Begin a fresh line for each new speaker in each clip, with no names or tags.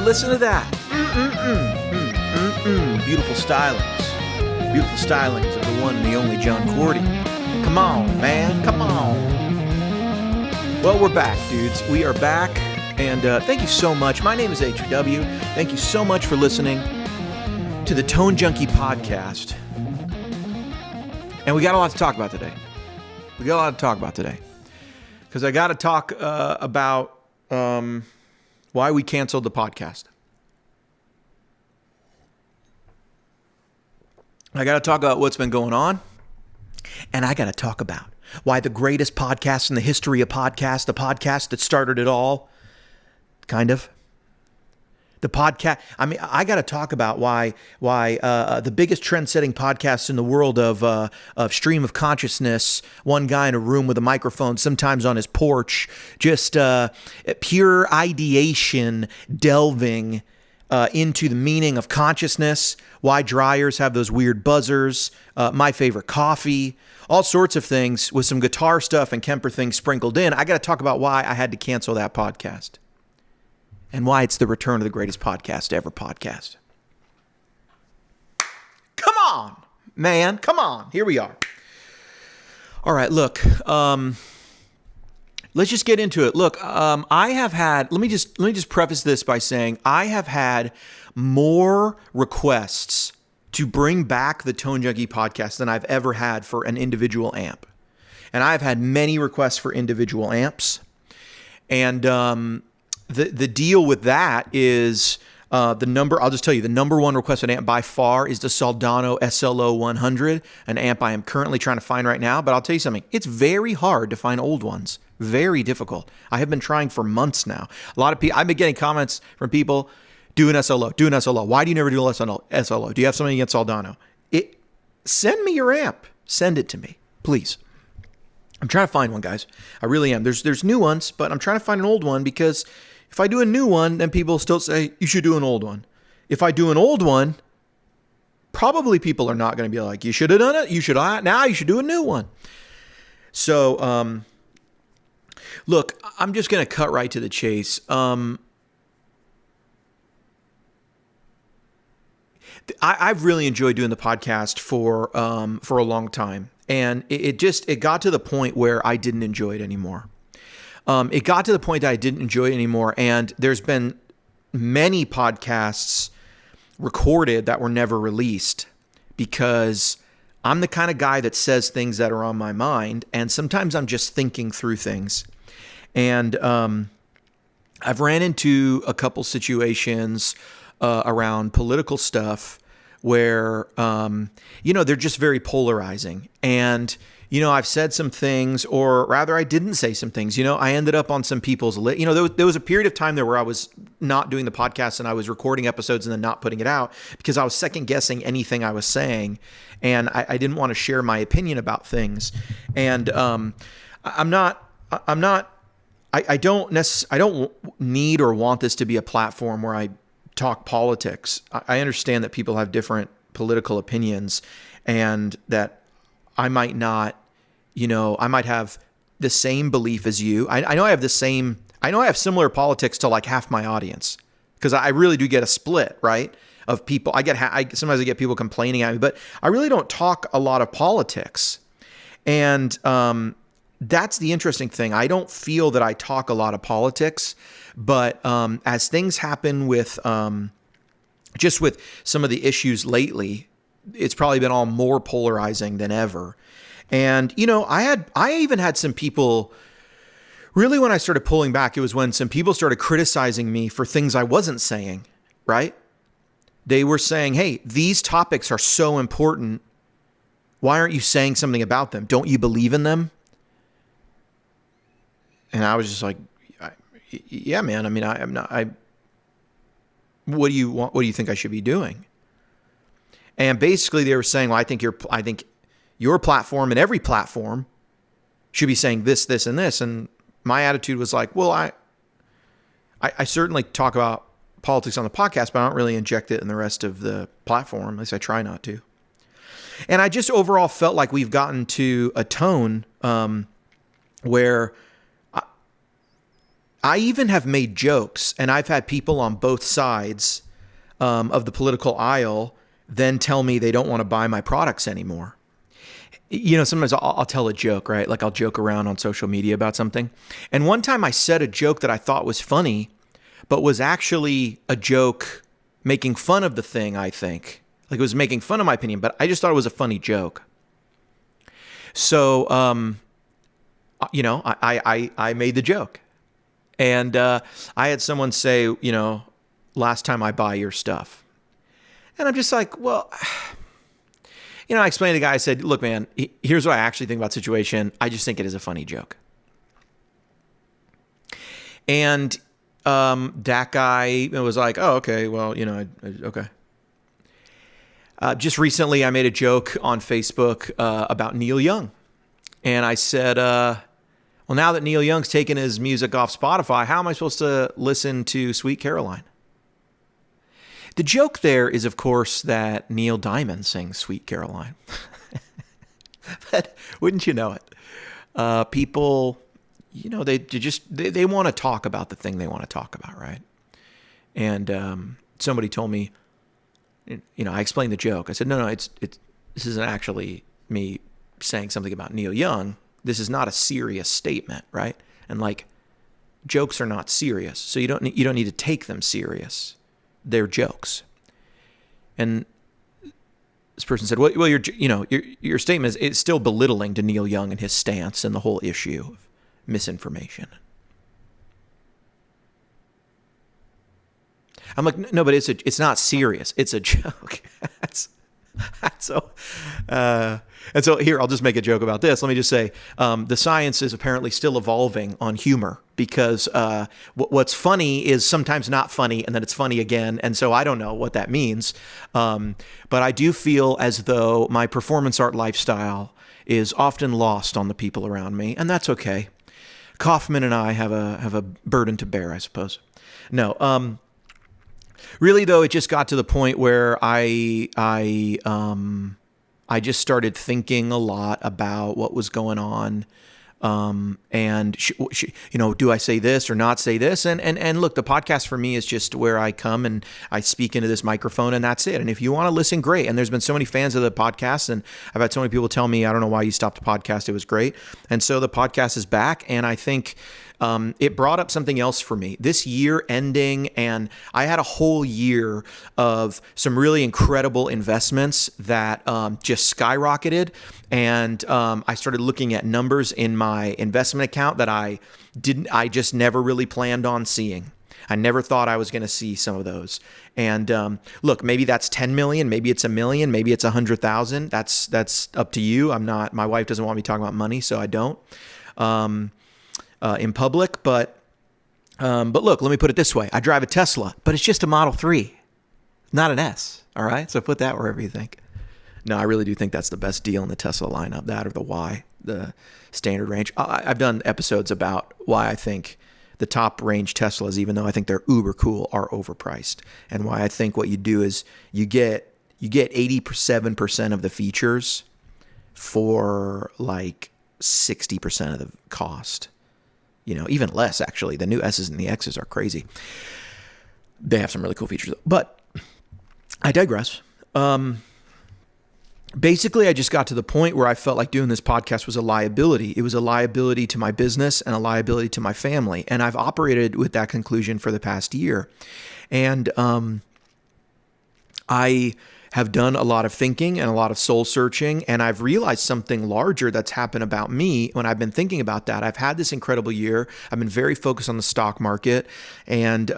listen to that. Beautiful stylings. Beautiful stylings of the one and the only John Cordy. Come on, man. Come on. Well, we're back, dudes. We are back. And thank you so much. My name is HW. Thank you so much for listening to the Tone Junkie podcast. And we got a lot to talk about today. Because I got to talk about why we canceled the podcast. I got to talk about what's been going on. And I got to talk about why the greatest podcast in the history of podcasts, the podcast that started it all, kind of. The podcast, I mean, I got to talk about why the biggest trend-setting podcast in the world of stream of consciousness, one guy in a room with a microphone, sometimes on his porch, just pure ideation, delving into the meaning of consciousness, why dryers have those weird buzzers, my favorite coffee, all sorts of things with some guitar stuff and Kemper things sprinkled in. I got to talk about why I had to cancel that podcast. And why it's the return of the greatest podcast ever podcast. Come on, man. Come on. Here we are. All right, look. Let's just get into it. Look, I have had, let me just preface this by saying I have had more requests to bring back the Tone Junkie podcast than I've ever had for an individual amp. And I've had many requests for individual amps. And the deal with that is I'll just tell you, the number one requested amp by far is the Soldano SLO 100, an amp I am currently trying to find right now. But I'll tell you something, it's very hard to find old ones. Very difficult. I have been trying for months now. A lot of people, I've been getting comments from people, do an SLO. Why do you never do an SLO? Do you have something against Soldano? Send me your amp. Send it to me, please. I'm trying to find one, guys. I really am. There's new ones, but I'm trying to find an old one because if I do a new one, then people still say, you should do an old one. If I do an old one, probably people are not going to be like, you should have done it. You should do a new one. So, look, I'm just going to cut right to the chase. I've really enjoyed doing the podcast for a long time. And it got to the point where I didn't enjoy it anymore. It got to the point that I didn't enjoy it anymore. And there's been many podcasts recorded that were never released because I'm the kind of guy that says things that are on my mind. And sometimes I'm just thinking through things. And I've ran into a couple situations around political stuff where, they're just very polarizing. And I've said some things, or rather I didn't say some things. I ended up on some people's list. There was a period of time there where I was not doing the podcast and I was recording episodes and then not putting it out because I was second guessing anything I was saying. And I didn't want to share my opinion about things. And I don't need or want this to be a platform where I talk politics. I understand that people have different political opinions and that I might not, I might have the same belief as you. I know I have similar politics to like half my audience because I really do get a split, right? Of people. Sometimes I get people complaining at me, but I really don't talk a lot of politics. And that's the interesting thing. I don't feel that I talk a lot of politics, but as things happen with just with some of the issues lately, it's probably been all more polarizing than ever. And, I even had some people, really when I started pulling back, it was when some people started criticizing me for things I wasn't saying, right? They were saying, hey, these topics are so important. Why aren't you saying something about them? Don't you believe in them? And I was just like, yeah, man. I mean, I'm not, what do you want? What do you think I should be doing? And basically they were saying, well, I think your platform and every platform should be saying this, this, and this. And my attitude was like, well, I certainly talk about politics on the podcast, but I don't really inject it in the rest of the platform. At least I try not to. And I just overall felt like we've gotten to a tone where I even have made jokes, and I've had people on both sides of the political aisle then tell me they don't want to buy my products anymore. Sometimes I'll tell a joke, right? Like I'll joke around on social media about something. And one time I said a joke that I thought was funny, but was actually a joke making fun of the thing, I think. Like it was making fun of my opinion, but I just thought it was a funny joke. So, I made the joke. And I had someone say, last time I buy your stuff. And I'm just like, well, I explained to the guy, I said, look, man, here's what I actually think about the situation. I just think it is a funny joke. And that guy was like, oh, okay, well, okay. Just recently, I made a joke on Facebook about Neil Young. And I said, well, now that Neil Young's taken his music off Spotify, how am I supposed to listen to Sweet Caroline? The joke there is, of course, that Neil Diamond sings Sweet Caroline. But wouldn't you know it? People, they want to talk about the thing they want to talk about, right? And somebody told me, I explained the joke. I said, no, this isn't actually me saying something about Neil Young. This is not a serious statement, right? And like, jokes are not serious, so you don't need to take them serious. They're jokes. And this person said, well, your statement is still belittling to Neil Young and his stance and the whole issue of misinformation. I'm like, no, but it's not serious. It's a joke. And so here, I'll just make a joke about this. Let me just say, the science is apparently still evolving on humor because what's funny is sometimes not funny and then it's funny again. And so I don't know what that means. But I do feel as though my performance art lifestyle is often lost on the people around me, and that's okay. Kaufman and I have a burden to bear, I suppose. No, really though, it just got to the point where I just started thinking a lot about what was going on, and do I say this or not say this? And look, the podcast for me is just where I come and I speak into this microphone, and that's it. And if you want to listen, great. And there's been so many fans of the podcast, and I've had so many people tell me, I don't know why you stopped the podcast. It was great. And so the podcast is back, and I think it brought up something else for me. This year ending, and I had a whole year of some really incredible investments that just skyrocketed. And I started looking at numbers in my investment account that I just never really planned on seeing. I never thought I was going to see some of those. And look, maybe that's 10 million, maybe it's $1 million, maybe it's 100,000. That's up to you. My wife doesn't want me talking about money, so I don't. In public, but look, let me put it this way. I drive a Tesla, but it's just a Model 3, not an S, all right? So put that wherever you think. No, I really do think that's the best deal in the Tesla lineup, that or the Y, the standard range. I've done episodes about why I think the top range Teslas, even though I think they're uber cool, are overpriced, and why I think what you do is you get 87% of the features for like 60% of the cost. Even less, actually. The new S's and the X's are crazy. They have some really cool features, though. But I digress. Basically, I just got to the point where I felt like doing this podcast was a liability. It was a liability to my business and a liability to my family. And I've operated with that conclusion for the past year. And I have done a lot of thinking and a lot of soul searching, and I've realized something larger that's happened about me when I've been thinking about that. I've had this incredible year. I've been very focused on the stock market, and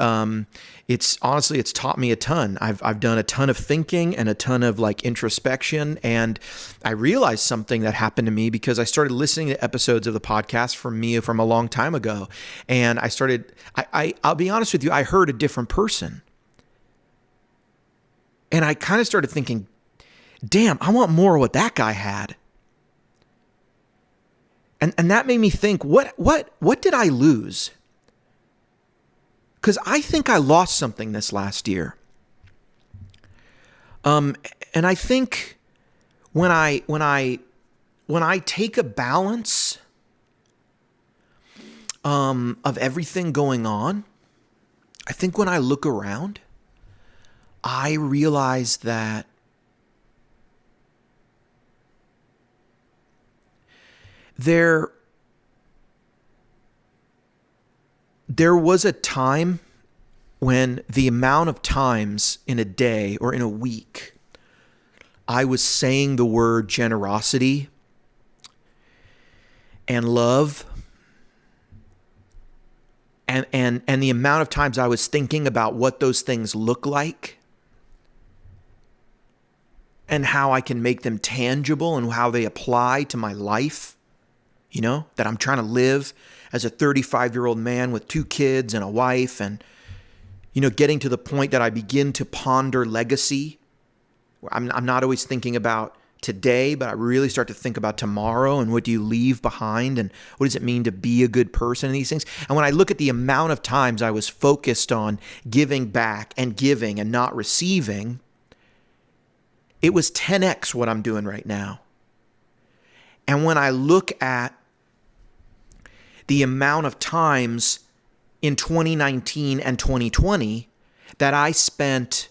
it's taught me a ton. I've done a ton of thinking and a ton of like introspection, and I realized something that happened to me because I started listening to episodes of the podcast from a long time ago, and I'll be honest with you, I heard a different person. And I kind of started thinking, damn, I want more of what that guy had. And that made me think, what did I lose? Because I think I lost something this last year. And I think when I take a balance of everything going on, I think when I look around, I realize that there was a time when the amount of times in a day or in a week I was saying the word generosity and love, and the amount of times I was thinking about what those things look like and how I can make them tangible and how they apply to my life, that I'm trying to live as a 35-year-old man with 2 kids and a wife, and, getting to the point that I begin to ponder legacy. I'm not always thinking about today, but I really start to think about tomorrow and what do you leave behind and what does it mean to be a good person and these things. And when I look at the amount of times I was focused on giving back and giving and not receiving, it was 10x what I'm doing right now. And when I look at the amount of times in 2019 and 2020 that I spent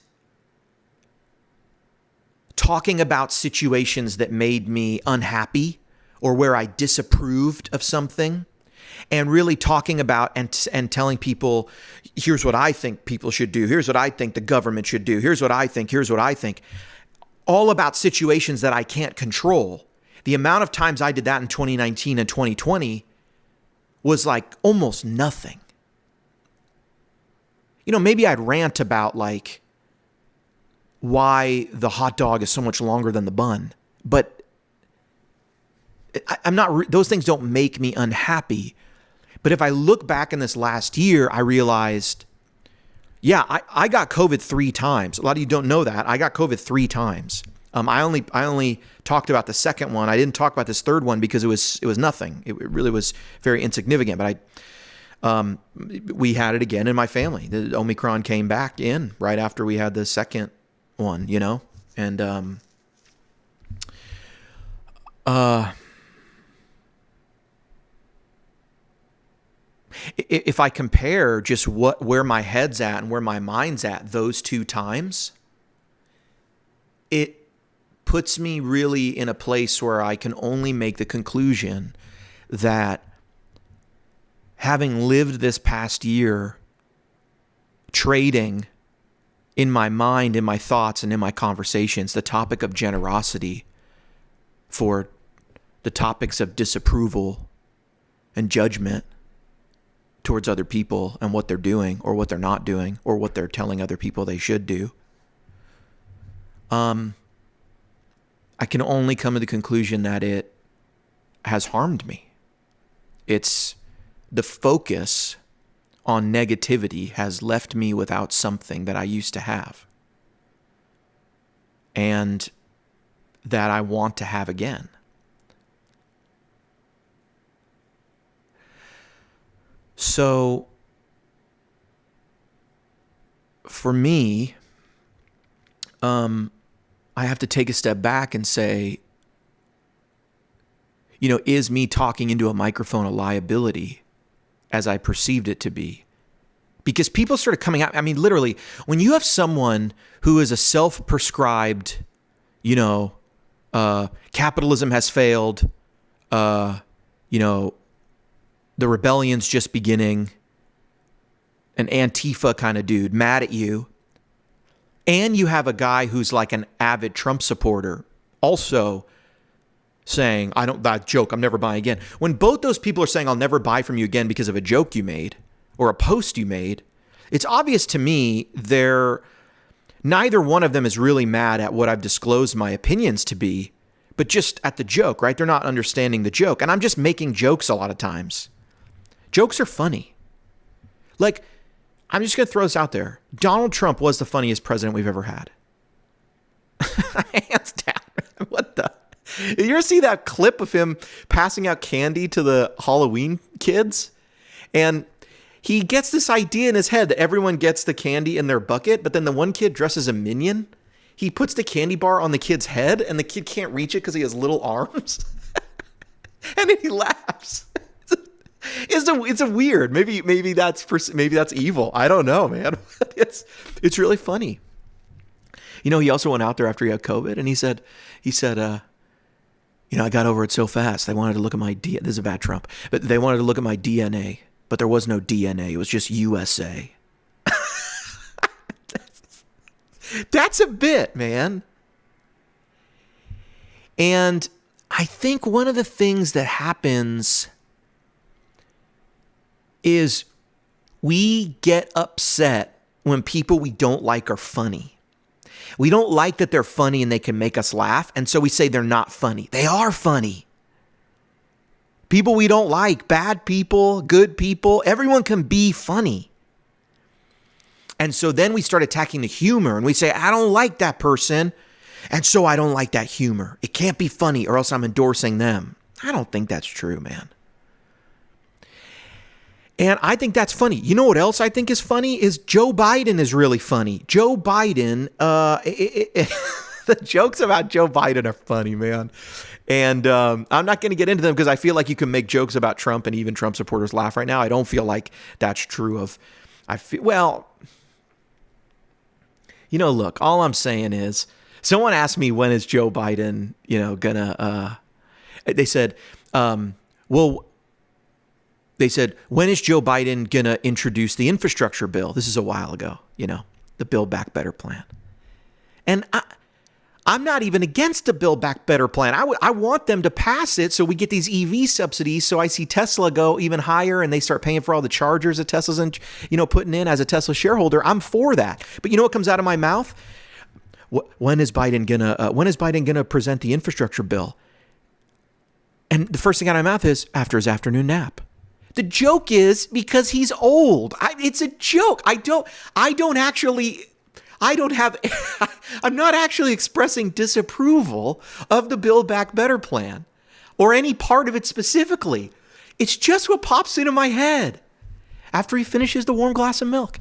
talking about situations that made me unhappy or where I disapproved of something, and really talking about and telling people, here's what I think people should do. Here's what I think the government should do. Here's what I think. Here's what I think. All about situations that I can't control. The amount of times I did that in 2019 and 2020 was like almost nothing. Maybe I'd rant about like why the hot dog is so much longer than the bun, but I'm not, those things don't make me unhappy. But if I look back in this last year, I realized, yeah, I got COVID 3 times. A lot of you don't know that. I got COVID 3 times. I only talked about the second one. I didn't talk about this third one because it was nothing. It really was very insignificant. But we had it again in my family. The Omicron came back in right after we had the second one, and if I compare just where my head's at and where my mind's at those 2 times, it puts me really in a place where I can only make the conclusion that having lived this past year trading in my mind, in my thoughts, and in my conversations, the topic of generosity for the topics of disapproval and judgment towards other people and what they're doing or what they're not doing or what they're telling other people they should do. I can only come to the conclusion that it has harmed me. It's the focus on negativity has left me without something that I used to have and that I want to have again. So for me, I have to take a step back and say, is me talking into a microphone a liability as I perceived it to be? Because people started coming out. I mean, literally, when you have someone who is a self-prescribed, capitalism has failed, the rebellion's just beginning, an Antifa kind of dude mad at you, and you have a guy who's like an avid Trump supporter also saying, that joke, I'm never buying again. When both those people are saying, I'll never buy from you again because of a joke you made or a post you made, it's obvious to me neither one of them is really mad at what I've disclosed my opinions to be, but just at the joke, right? They're not understanding the joke. And I'm just making jokes a lot of times. Jokes are funny. Like, I'm just going to throw this out there. Donald Trump was the funniest president we've ever had. Hands down. What the? You ever see that clip of him passing out candy to the Halloween kids? And he gets this idea in his head that everyone gets the candy in their bucket, but then the one kid dresses a minion. He puts the candy bar on the kid's head, and the kid can't reach it because he has little arms. And then he laughs. It's a weird. Maybe that's evil. I don't know, man. It's really funny. He also went out there after he had COVID, and he said, I got over it so fast. They wanted to look at my DNA. This is a bad Trump, but they wanted to look at my DNA, but there was no DNA. It was just USA. That's a bit, man. And I think one of the things that happens is we get upset when people we don't like are funny. We don't like that they're funny and they can make us laugh, and so we say they're not funny. They are funny. People we don't like, bad people, good people, everyone can be funny. And so then we start attacking the humor, and we say, I don't like that person, and so I don't like that humor. It can't be funny, or else I'm endorsing them. I don't think that's true, man. And I think that's funny. You know what else I think is funny is Joe Biden is really funny. Joe Biden, the jokes about Joe Biden are funny, man. And I'm not going to get into them because I feel like you can make jokes about Trump and even Trump supporters laugh right now. I don't feel like that's true of, look, all I'm saying is someone asked me, when is Joe Biden, they said, when is Joe Biden going to introduce the infrastructure bill? This is a while ago, the Build Back Better plan. And I'm not even against the Build Back Better plan. I want them to pass it so we get these EV subsidies. So I see Tesla go even higher and they start paying for all the chargers that Tesla's putting in. As a Tesla shareholder, I'm for that. But you know what comes out of my mouth? When is Biden gonna present the infrastructure bill? And the first thing out of my mouth is after his afternoon nap. The joke is because he's old. It's a joke. I'm not actually expressing disapproval of the Build Back Better plan or any part of it specifically. It's what pops into my head after he finishes the warm glass of milk.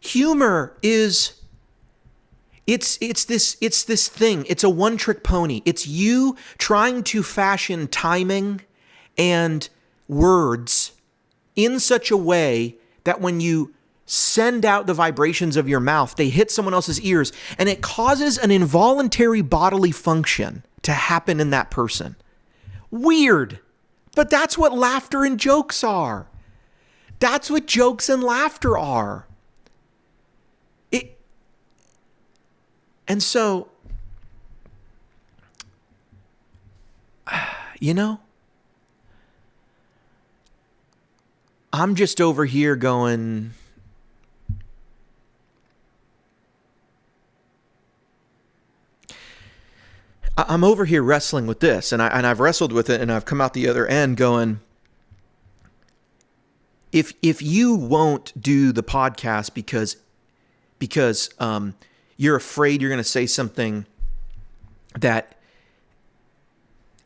Humor is, it's this thing. It's a one-trick pony. It's you trying to fashion timing and words in such a way that when you send out the vibrations of your mouth, they hit someone else's ears, and it causes an involuntary bodily function to happen in that person. Weird. But that's what laughter and jokes are. That's what jokes and laughter are. And so, I'm just over here going, I'm over here wrestling with this, and I've wrestled with it, and I've come out the other end going, if you won't do the podcast because you're afraid you're going to say something that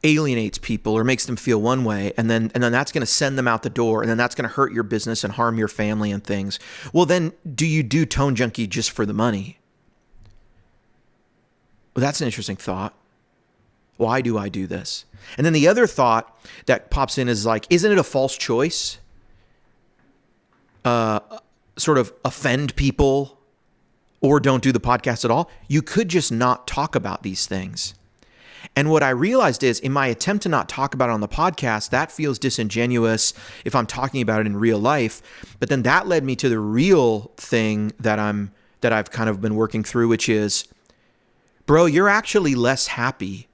alienates people or makes them feel one way, and then that's going to send them out the door, and then that's going to hurt your business and harm your family and things. Well, then do you do Tone Junkie just for the money? Well, that's an interesting thought. Why do I do this? And then the other thought that pops in is like, isn't it a false choice? Sort of offend people or don't do the podcast at all. You could just not talk about these things. And what I realized is in my attempt to not talk about it on the podcast, that feels disingenuous if I'm talking about it in real life. But then that led me to the real thing that I've kind of been working through, which is, bro, you're actually less happy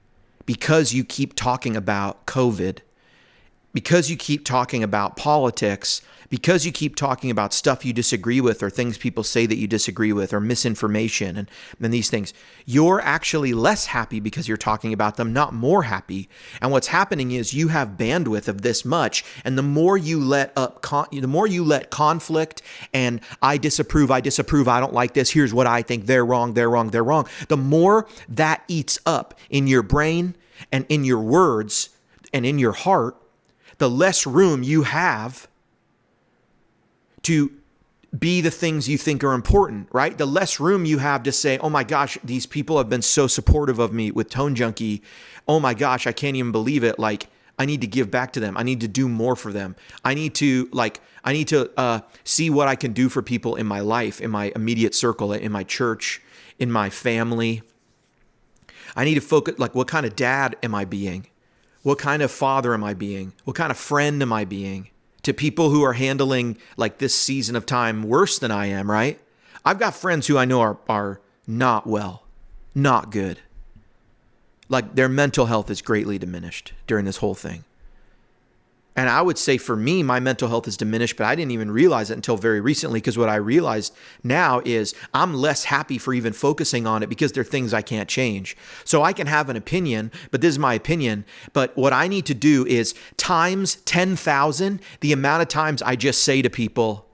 because you keep talking about COVID, because you keep talking about politics, because you keep talking about stuff you disagree with or things people say that you disagree with or misinformation and these things. You're actually less happy because you're talking about them, not more happy. And what's happening is you have bandwidth of this much, and the more you let conflict and I disapprove, I don't like this, here's what I think, they're wrong, the more that eats up in your brain and in your words and in your heart, the less room you have to be the things you think are important, right? The less room you have to say, oh my gosh, these people have been so supportive of me with Tone Junkie. Oh my gosh, I can't even believe it. Like, I need to give back to them. I need to do more for them. I need to see what I can do for people in my life, in my immediate circle, in my church, in my family. I need to focus, like, what kind of dad am I being? What kind of father am I being? What kind of friend am I being to people who are handling like this season of time worse than I am, right? I've got friends who I know are not well, not good. Like their mental health is greatly diminished during this whole thing. And I would say for me, my mental health is diminished, but I didn't even realize it until very recently, because what I realized now is I'm less happy for even focusing on it because there are things I can't change. So I can have an opinion, but this is my opinion. But what I need to do is times 10,000 the amount of times I just say to people,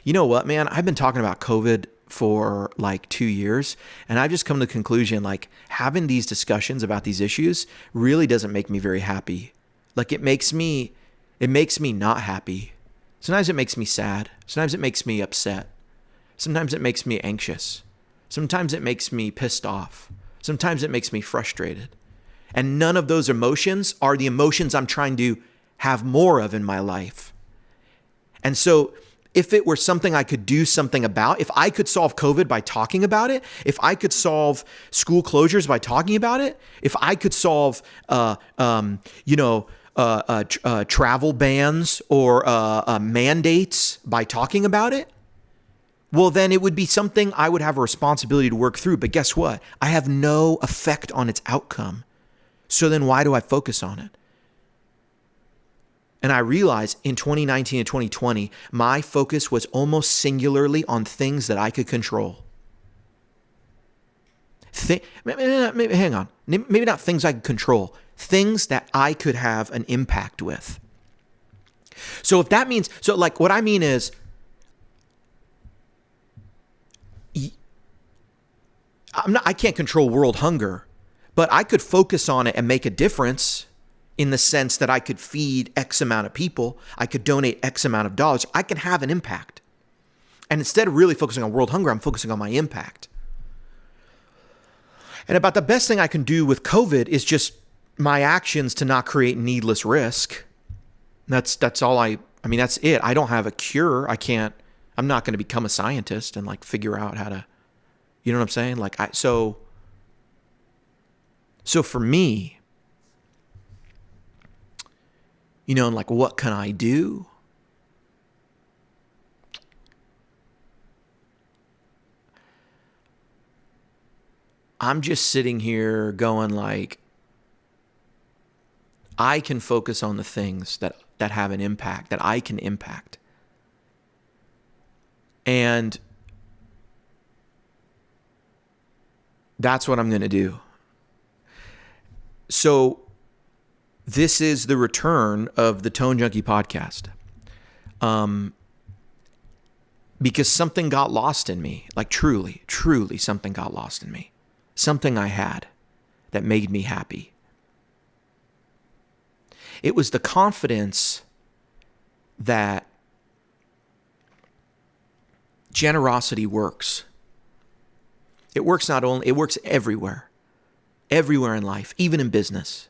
you know what, man, I've been talking about COVID for like 2 years, and I've just come to the conclusion, like, having these discussions about these issues really doesn't make me very happy. Like it makes me not happy. Sometimes it makes me sad. Sometimes it makes me upset. Sometimes it makes me anxious. Sometimes it makes me pissed off. Sometimes it makes me frustrated. And none of those emotions are the emotions I'm trying to have more of in my life. And so if it were something I could do something about, if I could solve COVID by talking about it, if I could solve school closures by talking about it, if I could solve, travel bans or mandates by talking about it, well, then it would be something I would have a responsibility to work through. But guess what? I have no effect on its outcome. So then why do I focus on it? And I realized in 2019 and 2020, my focus was almost singularly on things that I could control. Hang on. Maybe not things I could control. Things that I could have an impact with. So if that means, so like what I mean is, I can't control world hunger, but I could focus on it and make a difference in the sense that I could feed X amount of people. I could donate X amount of dollars. I can have an impact. And instead of really focusing on world hunger, I'm focusing on my impact. And about the best thing I can do with COVID is just my actions to not create needless risk. That's all that's it. I don't have a cure. I'm not going to become a scientist and like figure out how to, you know what I'm saying? Like so for me, and like, what can I do? I'm just sitting here going like, I can focus on the things that have an impact, that I can impact. And that's what I'm going to do. So this is the return of the Tone Junkie podcast. Because something got lost in me, like truly something got lost in me. Something I had that made me happy. It was the confidence that generosity works. It works it works everywhere in life, even in business,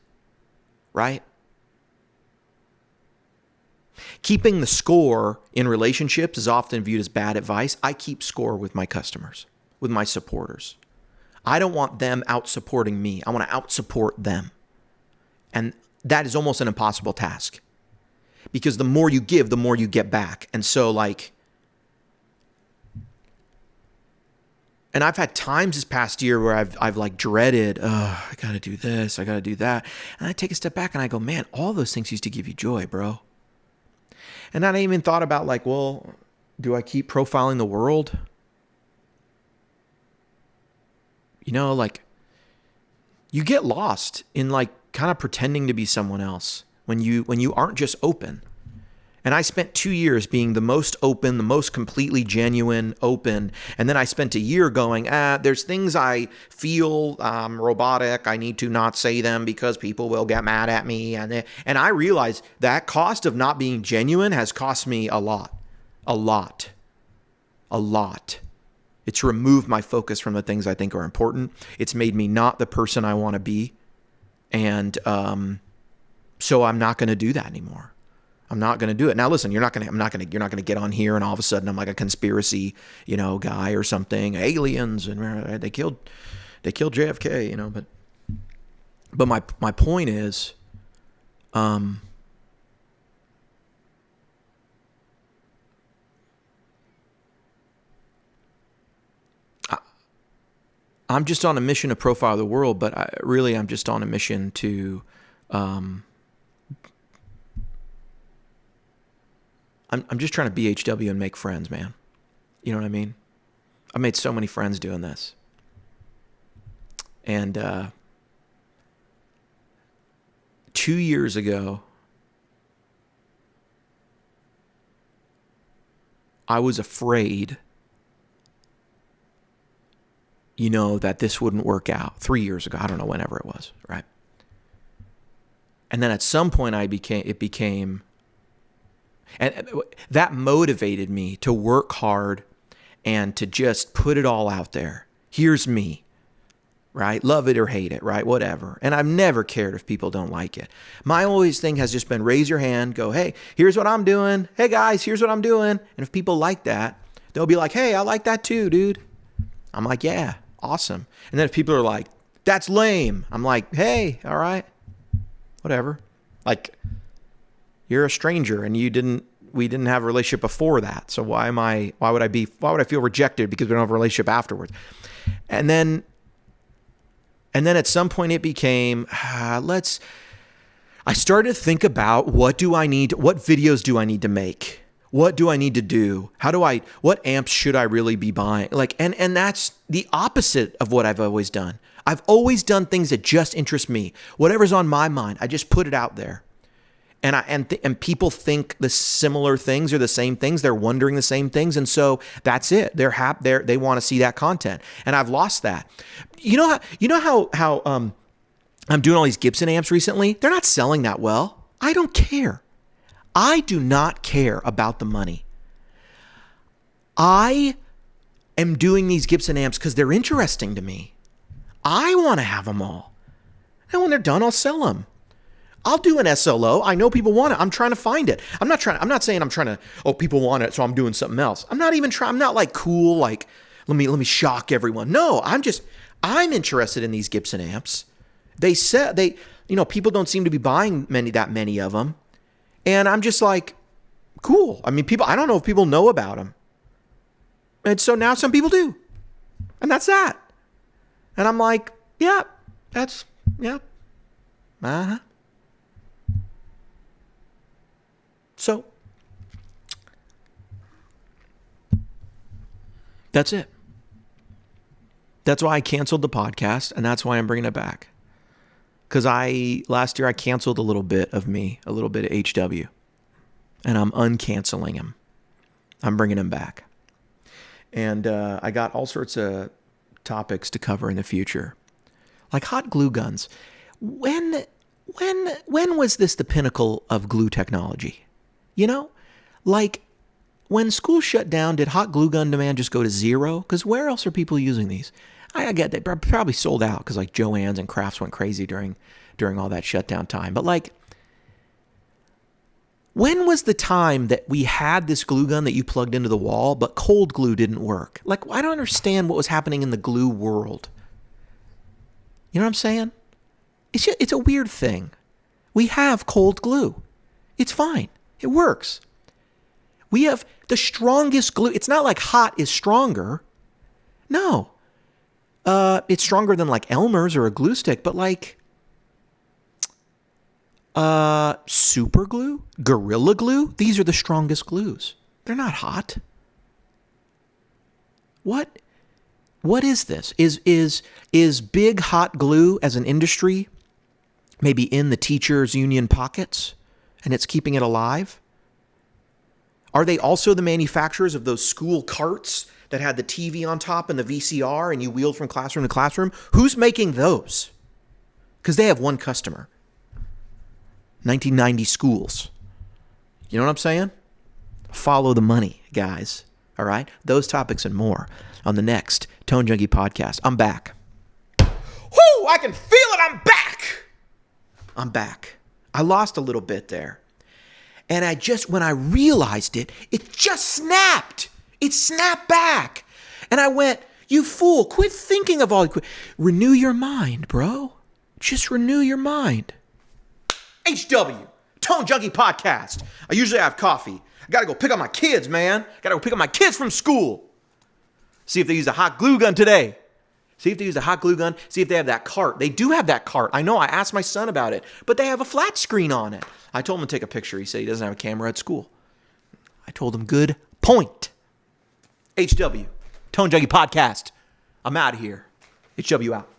right? Keeping the score in relationships is often viewed as bad advice. I keep score with my customers, with my supporters. I don't want them out supporting me. I want to out support them. And that is almost an impossible task, because the more you give, the more you get back. And so and I've had times this past year where I've like dreaded, I got to do this, I got to do that. And I take a step back and I go, man, all those things used to give you joy, bro. And I even thought about like, well, do I keep profiling the world? Like you get lost in like kind of pretending to be someone else when you aren't just open. And I spent 2 years being the most open, the most completely genuine, open. And then I spent a year going, there's things I feel robotic. I need to not say them because people will get mad at me. And I realized that cost of not being genuine has cost me a lot. It's removed my focus from the things I think are important. It's made me not the person I want to be. And So I'm not going to do that anymore. I'm not going to do it. Now, listen, you're not going to get on here and all of a sudden I'm like a conspiracy, guy or something, aliens, and they killed JFK, but my point is, I'm just on a mission to profile the world, but I'm just on a mission to, I'm just trying to BHW and make friends, man. You know what I mean? I've made so many friends doing this. And 2 years ago, I was afraid, that this wouldn't work out. 3 years ago, I don't know, whenever it was, right? And then at some point it became, and that motivated me to work hard and to just put it all out there. Here's me, right? Love it or hate it, right? Whatever. And I've never cared if people don't like it. My always thing has just been raise your hand, go, hey, here's what I'm doing. Hey guys, here's what I'm doing. And if people like that, they'll be like, hey, I like that too, dude. I'm like, yeah, awesome. And then if people are like, that's lame, I'm like, hey, all right, whatever. Like, you're a stranger and we didn't have a relationship before that. So why would I feel rejected because we don't have a relationship afterwards? And then at some point it became, I started to think about what videos do I need to make? What do I need to do? What amps should I really be buying? And that's the opposite of what I've always done. I've always done things that just interest me. Whatever's on my mind, I just put it out there. And people think the similar things or the same things. They're wondering the same things. And so that's it. They want to see that content. And I've lost that. You know how I'm doing all these Gibson amps recently? They're not selling that well. I don't care. I do not care about the money. I am doing these Gibson amps because they're interesting to me. I want to have them all. And when they're done, I'll sell them. I'll do an SLO. I know people want it. I'm trying to find it. I'm not saying I'm trying to, people want it, so I'm doing something else. I'm not like cool, like, let me shock everyone. No, I'm interested in these Gibson amps. People don't seem to be buying that many of them. And I'm just like, cool. I mean, I don't know if people know about them. And so now some people do. And that's that. And I'm like, yeah. Uh-huh. So that's it. That's why I canceled the podcast, and that's why I'm bringing it back. Because last year I canceled a little bit of me, a little bit of HW, and I'm uncanceling him. I'm bringing him back. And I got all sorts of topics to cover in the future, like hot glue guns. When was this the pinnacle of glue technology? Like when school shut down, did hot glue gun demand just go to zero? Because where else are people using these? I get they probably sold out because like Joann's and Crafts went crazy during all that shutdown time. But like, when was the time that we had this glue gun that you plugged into the wall, but cold glue didn't work? Like, I don't understand what was happening in the glue world. You know what I'm saying? It's a weird thing. We have cold glue. It's fine. It works. We have the strongest glue. It's not like hot is stronger. No. It's stronger than like Elmer's or a glue stick, but like super glue, Gorilla Glue, these are the strongest glues. They're not hot. What is this? Is big hot glue as an industry maybe in the teachers' union pockets and it's keeping it alive? Are they also the manufacturers of those school carts that had the TV on top and the VCR and you wheeled from classroom to classroom? Who's making those? Because they have one customer. 1990 schools. You know what I'm saying? Follow the money, guys. All right? Those topics and more on the next Tone Junkie podcast. I'm back. Whoo! I can feel it. I'm back. I'm back. I lost a little bit there. And when I realized it, it just snapped. It snapped back. And I went, you fool, quit thinking of all. Renew your mind, bro. Just renew your mind. HW, Tone Junkie Podcast. I usually have coffee. I got to go pick up my kids, man. Got to go pick up my kids from school. See if they use a hot glue gun today. See if they use a hot glue gun. See if they have that cart. They do have that cart. I know. I asked my son about it. But they have a flat screen on it. I told him to take a picture. He said he doesn't have a camera at school. I told him, good point. HW, Tone Junkie Podcast. I'm out of here. HW out.